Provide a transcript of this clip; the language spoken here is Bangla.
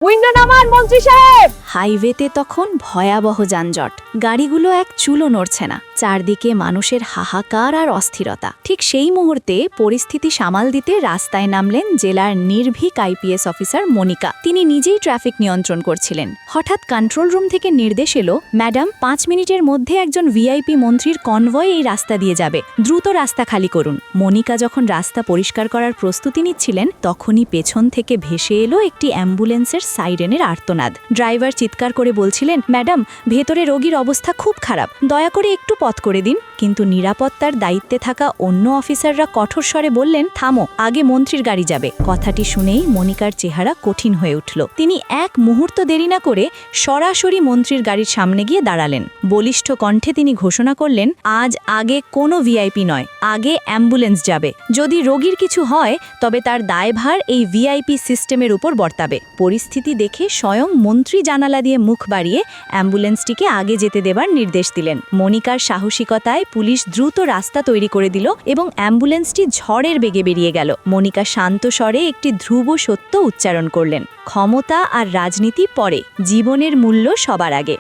উইন্ডো নামান মন্ত্রী সাহেব। হাইওয়েতে তখন ভয়াবহ যানজট, গাড়িগুলো এক চুলো নড়ছে না, চারদিকে মানুষের হাহাকার আর অস্থিরতা। ঠিক সেই মুহূর্তে পরিস্থিতি সামাল দিতে রাস্তায় নামলেন জেলার নির্ভীক আইপিএস অফিসার মনিকা। তিনি নিজেই ট্রাফিক নিয়ন্ত্রণ করছিলেন। হঠাৎ কন্ট্রোল রুম থেকে নির্দেশ এলো, ম্যাডাম 5 মিনিটের মধ্যে একজন ভিআইপি মন্ত্রীর কনভয় এই রাস্তা দিয়ে যাবে, দ্রুত রাস্তা খালি করুন। মনিকা যখন রাস্তা পরিষ্কার করার প্রস্তুতি নিচ্ছিলেন, তখনই পেছন থেকে ভেসে এলো একটি অ্যাম্বুলেন্সের সাইরেনের আর্তনাদ। ড্রাইভার চিৎকার করে বলছিলেন, ম্যাডাম ভেতরে রোগীর অবস্থা খুব খারাপ, দয়া করে একটু পথ করে দিন। কিন্তু নিরাপত্তার দায়িত্বে থাকা অন্য অফিসাররা কঠোর স্বরে বললেন, থামো, আগে মন্ত্রীর গাড়ি যাবে। কথাটি শুনেই মনিকার চেহারা কঠিন হয়ে উঠল। তিনি এক মুহূর্ত দেরি না করে সরাসরি মন্ত্রীর গাড়ির সামনে গিয়ে দাঁড়ালেন। বলিষ্ঠ কণ্ঠে তিনি ঘোষণা করলেন, আজ আগে কোনো ভিআইপি নয়, আগে অ্যাম্বুলেন্স যাবে। যদি রোগীর কিছু হয় তবে তার দায়ভার এই ভিআইপি সিস্টেমের উপর বর্তাবে। পরিস্থিতি দেখে স্বয়ং মন্ত্রী জানালা দিয়ে মুখ বাড়িয়ে অ্যাম্বুলেন্সটিকে আগে যেতে দেবার নির্দেশ দিলেন। মনিকার সাহসিকতায় পুলিশ দ্রুত রাস্তা তৈরি করে দিল এবং অ্যাম্বুলেন্সটি ঝড়ের বেগে বেরিয়ে গেল। মনিকা শান্ত স্বরে একটি ধ্রুব সত্য উচ্চারণ করলেন, ক্ষমতা আর রাজনীতি পরে, জীবনের মূল্য সবার আগে।